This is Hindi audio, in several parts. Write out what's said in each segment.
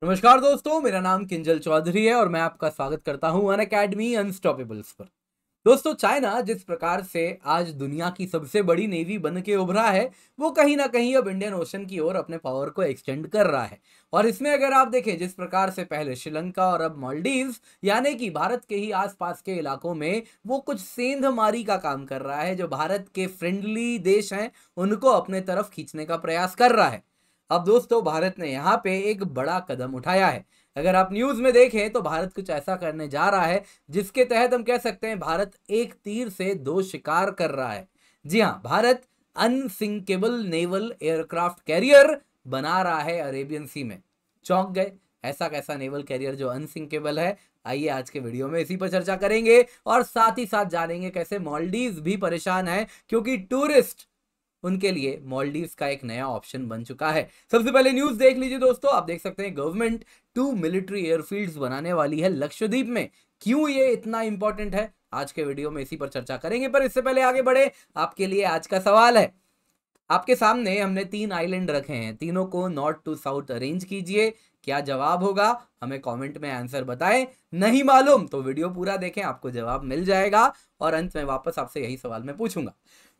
नमस्कार दोस्तों, मेरा नाम किंजल चौधरी है और मैं आपका स्वागत करता हूं अनअकैडमी अनस्टॉपेबल्स पर। दोस्तों, चाइना जिस प्रकार से आज दुनिया की सबसे बड़ी नेवी बन के उभरा है, वो कहीं ना कहीं अब इंडियन ओशन की ओर अपने पावर को एक्सटेंड कर रहा है। और इसमें अगर आप देखें, जिस प्रकार से पहले श्रीलंका और अब मालदीव्स यानी कि भारत के ही आसपास के इलाकों में वो कुछ सेंधमारी का काम कर रहा है, जो भारत के फ्रेंडली देश हैं उनको अपने तरफ खींचने का प्रयास कर रहा है। अब दोस्तों, भारत ने यहाँ पे एक बड़ा कदम उठाया है। अगर आप न्यूज में देखें तो भारत कुछ ऐसा करने जा रहा है जिसके तहत हम कह सकते हैं भारत एक तीर से दो शिकार कर रहा है। जी हाँ, Bharat unsinkable naval aircraft carrier बना रहा है अरेबियन सी में। चौंक गए? ऐसा कैसा नेवल कैरियर जो अनसिंकेबल है? आइए आज के वीडियो में इसी पर चर्चा करेंगे और साथ ही साथ जानेंगे कैसे मालदीव्स भी परेशान है, क्योंकि टूरिस्ट उनके लिए मालदीव्स का एक नया ऑप्शन बन चुका है। सबसे पहले न्यूज देख लीजिए दोस्तों। आप देख सकते हैं गवर्नमेंट 2 मिलिट्री एयरफील्ड्स बनाने वाली है लक्षद्वीप में। क्यों ये इतना इंपॉर्टेंट है, आज के वीडियो में इसी पर चर्चा करेंगे। पर इससे पहले आगे बढ़े, आपके लिए आज का सवाल है। आपके सामने हमने 3 आइलैंड रखे हैं, तीनों को नॉर्थ टू साउथ अरेंज कीजिए। क्या जवाब होगा, हमें कमेंट में आंसर बताएं। नहीं मालूम तो वीडियो पूरा देखें, आपको जवाब मिल जाएगा। और अंत में वापस आपसे यही सवाल मैं पूछूंगा।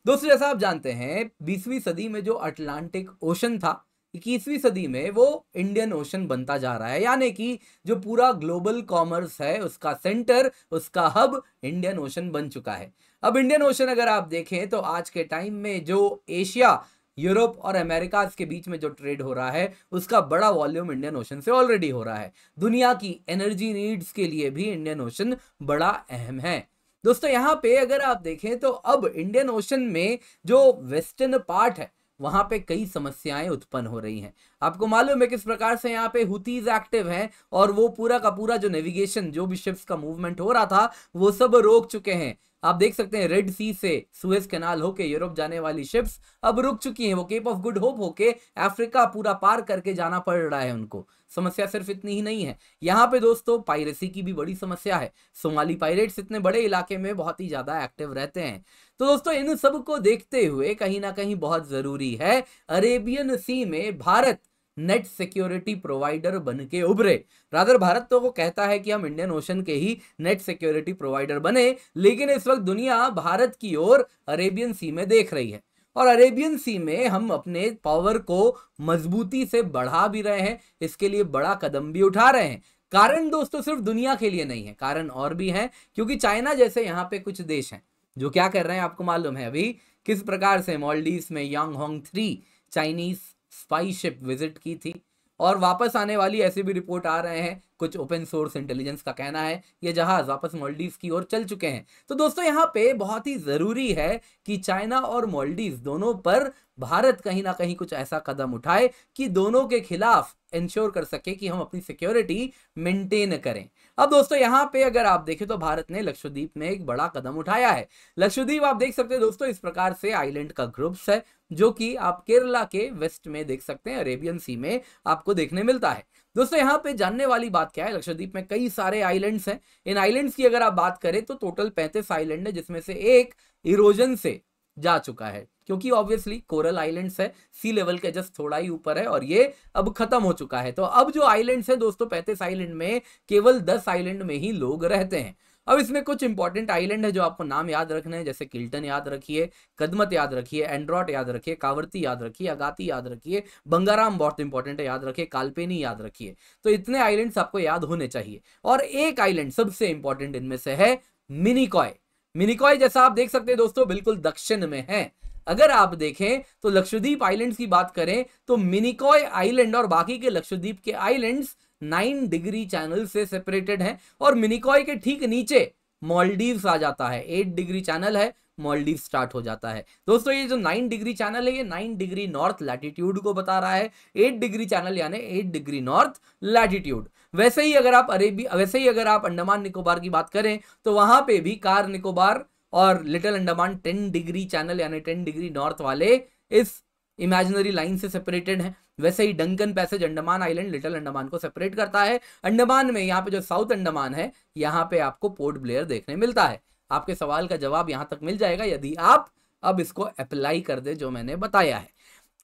दोस्तों, जैसा आप जानते हैं 20वीं सदी में जो अटलांटिक ओशन था, 21वीं सदी में वो इंडियन ओशन बनता जा रहा है। यानी कि जो पूरा ग्लोबल कॉमर्स है उसका सेंटर, उसका हब इंडियन ओशन बन चुका है। अब इंडियन ओशन अगर आप देखें तो आज के टाइम में जो एशिया, यूरोप और अमेरिका के बीच में जो ट्रेड हो रहा है उसका बड़ा वॉल्यूम इंडियन ओशन से ऑलरेडी हो रहा है। दुनिया की एनर्जी नीड्स के लिए भी इंडियन ओशन बड़ा अहम है। दोस्तों, यहाँ पे अगर आप देखें तो अब इंडियन ओशन में जो वेस्टर्न पार्ट है वहां पे कई समस्याएं उत्पन्न हो रही हैं। आपको मालूम है किस प्रकार से यहाँ पे हुतीज एक्टिव हैं और वो पूरा का पूरा जो नेविगेशन, जो भी शिप्स का मूवमेंट हो रहा था वो सब रोक चुके हैं। आप देख सकते हैं रेड सी से सुएज कैनाल होके यूरोप जाने वाली शिप्स अब रुक चुकी हैं। वो केप ऑफ गुड होप होके अफ्रीका पूरा पार करके जाना पड़ रहा है उनको। समस्या सिर्फ इतनी ही नहीं है, यहाँ पे दोस्तों पायरेसी की भी बड़ी समस्या है। सोमाली पायरेट्स इतने बड़े इलाके में बहुत ही ज्यादा एक्टिव रहते हैं। तो दोस्तों, इन सब को देखते हुए कहीं ना कहीं बहुत जरूरी है अरेबियन सी में भारत नेट सिक्योरिटी प्रोवाइडर बन के उभरे। रादर भारत तो वो कहता है कि हम इंडियन ओशन के ही नेट सिक्योरिटी प्रोवाइडर बने, लेकिन इस वक्त दुनिया भारत की ओर अरेबियन सी में देख रही है और अरेबियन सी में हम अपने पावर को मजबूती से बढ़ा भी रहे हैं। इसके लिए बड़ा कदम भी उठा रहे हैं। कारण दोस्तों सिर्फ दुनिया के लिए नहीं है, कारण और भी है। क्योंकि चाइना जैसे यहाँ पे कुछ देश हैं जो क्या कर रहे हैं, आपको मालूम है अभी किस प्रकार से मालदीव्स में Yang Hong 3 Chinese spy ship visit की थी और वापस आने वाली ऐसे भी रिपोर्ट आ रहे हैं, कुछ ओपन सोर्स इंटेलिजेंस का कहना है ये जहाज वापस मालदीव्स की ओर चल चुके हैं। तो दोस्तों, यहाँ पे बहुत ही जरूरी है कि चाइना और मालदीव्स दोनों पर भारत कहीं ना कहीं कुछ ऐसा कदम उठाए कि दोनों के खिलाफ इंश्योर कर सके कि हम अपनी सिक्योरिटी मेंटेन करें। अब दोस्तों, यहाँ पे अगर आप देखें तो भारत ने लक्षद्वीप में एक बड़ा कदम उठाया है। लक्षद्वीप आप देख सकते हैं दोस्तों, इस प्रकार से आइलैंड का ग्रुप्स है जो कि आप केरला के वेस्ट में देख सकते हैं, अरेबियन सी में आपको देखने मिलता है। दोस्तों, यहाँ पे जानने वाली बात क्या है, लक्षद्वीप में कई सारे आइलैंड्स हैं। इन आइलैंड्स की अगर आप बात करें तो टोटल 35 आइलैंड है, जिसमें से एक इरोजन से जा चुका है, क्योंकि ऑब्वियसली कोरल आइलैंड्स है, सी लेवल के जस्ट थोड़ा ही ऊपर है और ये अब खत्म हो चुका है। तो अब जो आइलैंड्स है दोस्तों, 35 आइलैंड में केवल 10 आइलैंड में ही लोग रहते हैं। अब इसमें कुछ इंपॉर्टेंट आइलैंड है जो आपको नाम याद रखने हैं, जैसे किल्टन याद रखिए, कदमत याद रखिए, एंड्रॉट याद रखिए, कावरती याद रखिए, अगाती याद रखिए, बंगाराम बहुत इंपॉर्टेंट है याद रखिए, कालपेनी याद रखिए। तो इतने आइलैंड्स आपको याद होने चाहिए। और एक आइलैंड सबसे इंपॉर्टेंट इनमें से है मिनिकॉय। मिनिकॉय जैसा आप देख सकते हैं दोस्तों, बिल्कुल दक्षिण में है। अगर आप देखें तो लक्षद्वीप आइलैंड्स की बात करें तो मिनिकॉय आइलैंड और बाकी के लक्षद्वीप के आइलैंड्स 9 डिग्री चैनल से सेपरेटेड हैं और मिनिकॉय के ठीक नीचे मालदीव्स आ जाता है। 8 डिग्री चैनल है, मालदीव स्टार्ट हो जाता है। दोस्तों, ये जो 9 डिग्री चैनल है ये 9 डिग्री नॉर्थ लैटिट्यूड को बता रहा है। 8 डिग्री चैनल यानी 8 डिग्री नॉर्थ लैटिट्यूड। वैसे ही अगर आप अंडमान निकोबार की बात करें तो वहां पे भी कार निकोबार और लिटिल अंडमान 10 डिग्री चैनल यानी 10 डिग्री नॉर्थ वाले इस इमेजिनरी लाइन से सेपरेटेड हैं। वैसे ही Duncan passage Andaman island little Andaman को सेपरेट करता है। अंडमान में यहाँ पे जो साउथ अंडमान है, यहाँ पे आपको पोर्ट ब्लेयर देखने मिलता है। आपके सवाल का जवाब यहां तक मिल जाएगा यदि आप अब इसको अप्लाई कर दे जो मैंने बताया है।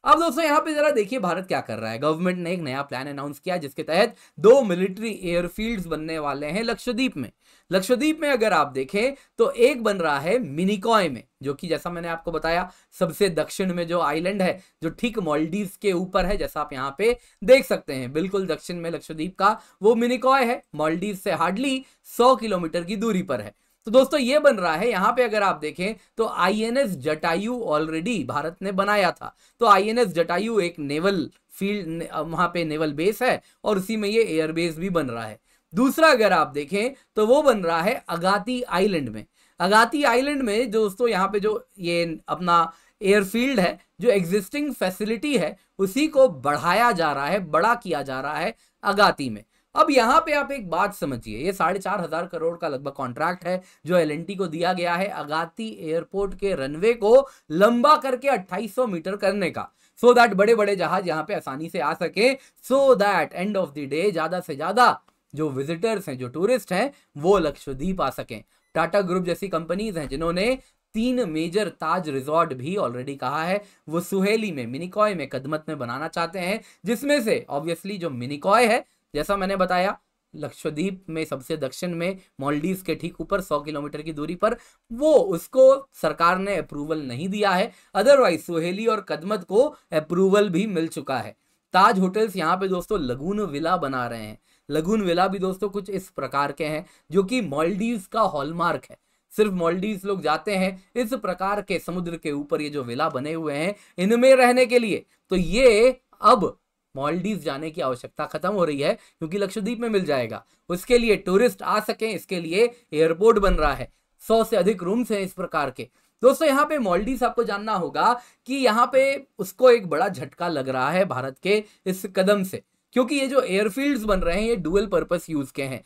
अब दोस्तों यहाँ पे जरा देखिए भारत क्या कर रहा है। गवर्नमेंट ने एक नया प्लान अनाउंस किया जिसके तहत 2 मिलिट्री एयरफील्ड्स बनने वाले हैं लक्षद्वीप में। लक्षद्वीप में अगर आप देखें तो एक बन रहा है मिनिकॉय में, जो कि जैसा मैंने आपको बताया सबसे दक्षिण में जो आइलैंड है, जो ठीक मालदीव्स के ऊपर है, जैसा आप यहाँ पे देख सकते हैं बिल्कुल दक्षिण में लक्षद्वीप का वो मिनिकॉय है, मालदीव से हार्डली 100 किलोमीटर की दूरी पर है। तो दोस्तों ये बन रहा है। यहां पे अगर आप देखें तो आईएनएस जटायु ऑलरेडी भारत ने बनाया था। तो आईएनएस जटायु एक नेवल फील्ड, वहां पे नेवल बेस है और उसी में ये एयरबेस भी बन रहा है। दूसरा अगर आप देखें तो वो बन रहा है अगाती आइलैंड में। अगाती आइलैंड में दोस्तों यहाँ पे जो ये अपना एयरफील्ड है, जो एग्जिस्टिंग फैसिलिटी है उसी को बढ़ाया जा रहा है, बड़ा किया जा रहा है अगाती में। अब यहां पे आप एक बात समझिए, ये 4,500 करोड़ का लगभग कॉन्ट्रैक्ट है जो एलएनटी को दिया गया है अगाती एयरपोर्ट के रनवे को लंबा करके 2800 मीटर करने का, सो दैट बड़े बड़े जहाज यहां पे आसानी से आ सके, so that end of the day ज्यादा से ज्यादा जो विजिटर्स हैं, जो टूरिस्ट हैं, वो लक्षद्वीप आ सकें। टाटा ग्रुप जैसी कंपनीज हैं जिन्होंने 3 मेजर ताज रिजॉर्ट भी ऑलरेडी कहा है वो सुहेली में, मिनिकॉय में, कदमत में बनाना चाहते हैं, जिसमें से ऑब्वियसली जो मिनिकॉय है, जैसा मैंने बताया लक्षद्वीप में सबसे दक्षिण में मालदीव के ठीक ऊपर 100 किलोमीटर की दूरी पर, वो उसको सरकार ने अप्रूवल नहीं दिया है। अदरवाइज सुहेली और कदमत को अप्रूवल भी मिल चुका है। ताज होटल्स यहाँ पे दोस्तों लगून विला बना रहे हैं। लगून विला भी दोस्तों कुछ इस प्रकार के हैं जो कि मालदीव का हॉलमार्क है। सिर्फ मालदीव लोग जाते हैं इस प्रकार के समुद्र के ऊपर ये जो विला बने हुए हैं इनमें रहने के लिए। तो ये अब मालदीव जाने की आवश्यकता खत्म हो रही है क्योंकि लक्षद्वीप में मिल जाएगा। उसके लिए टूरिस्ट आ सके इसके लिए एयरपोर्ट बन रहा है। 100 से अधिक रूम्स हैं इस प्रकार के। दोस्तों यहाँ पे मालदीव आपको जानना होगा कि यहाँ पे उसको एक बड़ा झटका लग रहा है भारत के इस कदम से, क्योंकि ये जो एयरफील्ड्स बन रहे हैं ये डुअल पर्पस यूज के हैं।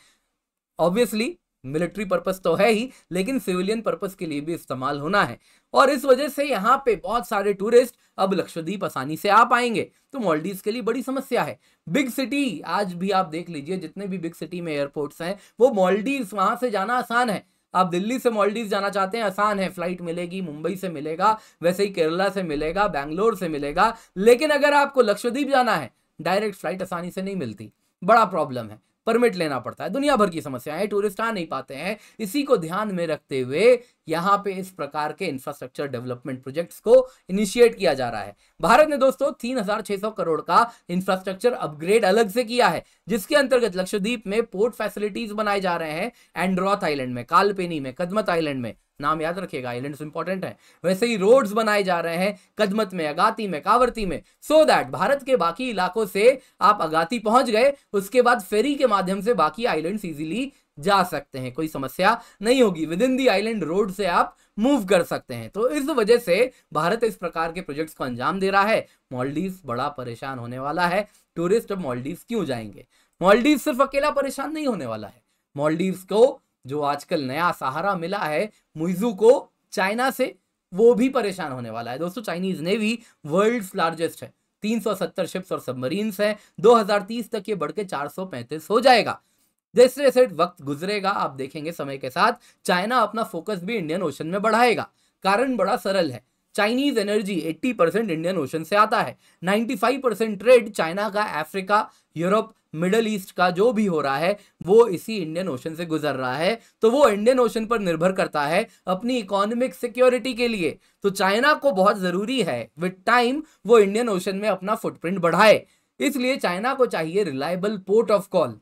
ऑब्वियसली मिलिट्री पर्पस तो है ही, लेकिन सिविलियन पर्पस के लिए भी इस्तेमाल होना है और इस वजह से यहाँ पे बहुत सारे टूरिस्ट अब लक्षद्वीप आसानी से आ पाएंगे। तो मालदीव के लिए बड़ी समस्या है। बिग सिटी आज भी आप देख लीजिए, जितने भी बिग सिटी में एयरपोर्ट्स हैं वो मालदीव, वहां से जाना आसान है। आप दिल्ली से मालदीव जाना चाहते हैं, आसान है, फ्लाइट मिलेगी, मुंबई से मिलेगा, वैसे ही केरला से मिलेगा, बैंगलोर से मिलेगा। लेकिन अगर आपको लक्षद्वीप जाना है डायरेक्ट फ्लाइट आसानी से नहीं मिलती, बड़ा प्रॉब्लम है, परमिट लेना पड़ता है, दुनिया भर की समस्याएं हैं, टूरिस्ट आ नहीं पाते हैं। इसी को ध्यान में रखते हुए यहाँ पे इस प्रकार के इंफ्रास्ट्रक्चर डेवलपमेंट प्रोजेक्ट्स को इनिशिएट किया जा रहा है। भारत ने दोस्तों 3,600 करोड़ का इंफ्रास्ट्रक्चर अपग्रेड अलग से किया है, जिसके अंतर्गत लक्षद्वीप में पोर्ट फैसिलिटीज बनाए जा रहे हैं। एंड्रोथ आइलैंड में, कालपेनी में, कदमत आइलैंड में, नाम याद रखिएगा, आइलैंड्स इंपॉर्टेंट है। वैसे ही रोड्स बनाए जा रहे हैं कदमत में, अगाती में, कावरती में, सो दैट भारत के बाकी इलाकों से आप अगाती पहुंच गए, उसके बाद फेरी के माध्यम से बाकी आइलैंड्स इजीली जा सकते हैं, कोई समस्या नहीं होगी। With in the island road से आप मूव कर सकते हैं। तो इस वजह से भारत इस प्रकार के प्रोजेक्ट्स को अंजाम दे रहा है। मालदीव बड़ा परेशान होने वाला है। टूरिस्ट अब मालदीव क्यों जाएंगे? मालदीव सिर्फ अकेला परेशान नहीं होने वाला है। मालदीव को जो आजकल नया सहारा मिला है मुइजू को चाइना से, वो भी परेशान होने वाला है। दोस्तों चाइनीज नेवी वर्ल्ड्स लार्जेस्ट है, 370 शिप्स और सबमरीन्स हैं। 2030 तक ये बढ़ के 435 हो जाएगा। जैसे जैसे वक्त गुजरेगा आप देखेंगे समय के साथ चाइना अपना फोकस भी इंडियन ओशन में बढ़ाएगा। कारण बड़ा सरल है, चाइनीज एनर्जी 80% इंडियन ओशन से आता है। 95% ट्रेड चाइना का अफ्रीका, यूरोप, मिडल ईस्ट का जो भी हो रहा है वो इसी इंडियन ओशन से गुजर रहा है। तो वो इंडियन ओशन पर निर्भर करता है अपनी इकोनॉमिक सिक्योरिटी के लिए। तो चाइना को बहुत जरूरी है विद टाइम वो इंडियन ओशन में अपना फुटप्रिंट बढ़ाए। इसलिए चाइना को चाहिए रिलायबल पोर्ट ऑफ कॉल,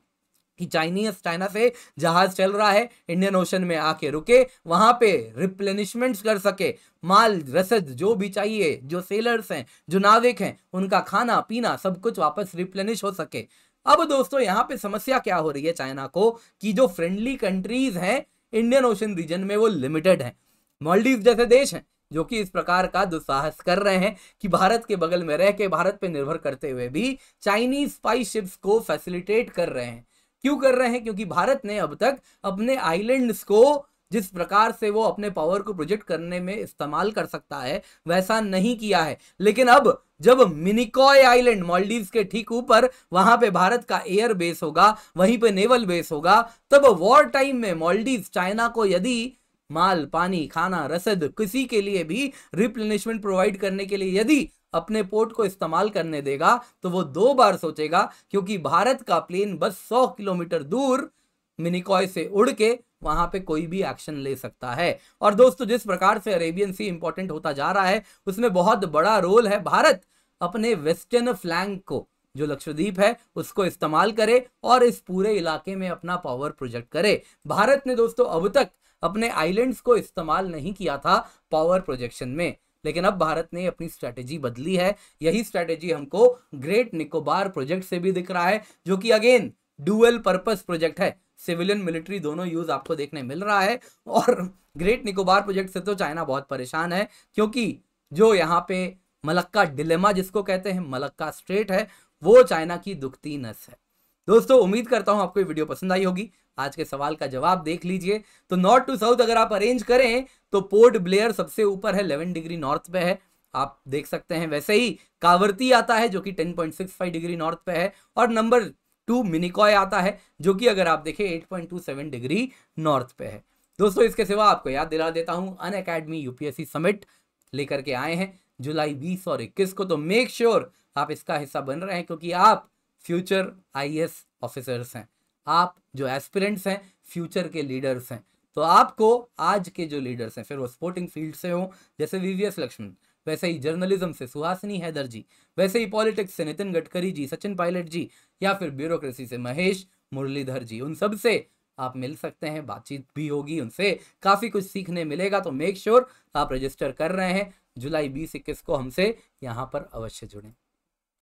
कि चाइना से जहाज चल रहा है इंडियन ओशन में आके रुके, वहां पे रिप्लेनिशमेंट्स कर सके, माल रसद जो भी चाहिए, जो सेलर्स हैं, जो नाविक हैं, उनका खाना पीना सब कुछ वापस रिप्लेनिश हो सके। अब दोस्तों यहाँ पे समस्या क्या हो रही है चाइना को, कि जो फ्रेंडली कंट्रीज हैं इंडियन ओशन रीजन में वो लिमिटेड हैं। मालदीव जैसे देश हैं जो कि इस प्रकार का दुस्साहस कर रहे हैं कि भारत के बगल में रह के, भारत पे निर्भर करते हुए भी चाइनीज स्पाई शिप्स को फैसिलिटेट कर रहे हैं। क्यों कर रहे हैं? क्योंकि भारत ने अब तक अपने आइलैंड्स को जिस प्रकार से वो अपने पावर को प्रोजेक्ट करने में इस्तेमाल कर सकता है वैसा नहीं किया है। लेकिन अब जब मिनिकॉय आइलैंड मालदीव के ठीक ऊपर वहां पे भारत का एयर बेस होगा, वहीं पे नेवल बेस होगा, तब वॉर टाइम में मालदीव चाइना को यदि माल, पानी, खाना, रसद, किसी के लिए भी रिप्लेनिशमेंट प्रोवाइड करने के लिए यदि अपने पोर्ट को इस्तेमाल करने देगा तो वो 2 बार सोचेगा, क्योंकि भारत का प्लेन बस 100 किलोमीटर दूर मिनिकॉय से उड़ के वहां पे कोई भी एक्शन ले सकता है। और दोस्तों, जिस प्रकार से अरेबियन सी इंपॉर्टेंट होता जा रहा है, उसमें बहुत बड़ा रोल है भारत अपने वेस्टर्न फ्लैंक को, जो लक्षद्वीप है, उसको इस्तेमाल करे और इस पूरे इलाके में अपना पावर प्रोजेक्ट करे। भारत ने दोस्तों अब तक अपने आइलैंड्स को इस्तेमाल नहीं किया था पावर प्रोजेक्शन में, लेकिन अब भारत ने अपनी स्ट्रैटेजी बदली है। यही स्ट्रैटेजी हमको ग्रेट निकोबार प्रोजेक्ट से भी दिख रहा है, जो कि अगेन डुअल पर्पस प्रोजेक्ट है, सिविलियन मिलिट्री दोनों यूज आपको देखने मिल रहा है। और ग्रेट निकोबार प्रोजेक्ट से तो चाइना बहुत परेशान है, क्योंकि जो यहाँ पे मलक्का डिलेमा जिसको कहते हैं, मलक्का स्ट्रेट है, वो चाइना की दुखती नस है। दोस्तों, उम्मीद करता हूं आपको ये वीडियो पसंद आई होगी। आज के सवाल का जवाब देख लीजिए। तो नॉर्थ टू साउथ अगर आप अरेंज करें तो पोर्ट ब्लेयर सबसे ऊपर है, 11 डिग्री नॉर्थ पे है, आप देख सकते हैं। वैसे ही कावरती आता है जो कि 10.65 डिग्री नॉर्थ पे है, और नंबर 2 मिनिकॉय आता है जो कि अगर आप देखें 8.27 डिग्री नॉर्थ पे है। दोस्तों, इसके सिवा आपको याद दिला देता हूं, अनअकैडमी यूपीएससी समिट लेकर के आए हैं जुलाई 20 और 21 को। तो मेक श्योर आप इसका हिस्सा बन रहे हैं, क्योंकि आप फ्यूचर आईएएस ऑफिसर्स हैं, आप जो एस्पिरेंट्स हैं फ्यूचर के लीडर्स हैं। तो आपको आज के जो लीडर्स हैं, फिर वो स्पोर्टिंग फील्ड से हो जैसे वीवीएस लक्ष्मण, वैसे ही जर्नलिज्म से सुहासिनी हैदर जी, वैसे ही पॉलिटिक्स से नितिन गडकरी जी, सचिन पायलट जी, या फिर ब्यूरोक्रेसी से महेश मुरलीधर जी, उन सब से आप मिल सकते हैं, बातचीत भी होगी, उनसे काफ़ी कुछ सीखने मिलेगा। तो मेक श्योर आप रजिस्टर कर रहे हैं, जुलाई 20-21 को हमसे यहाँ पर अवश्य जुड़ें।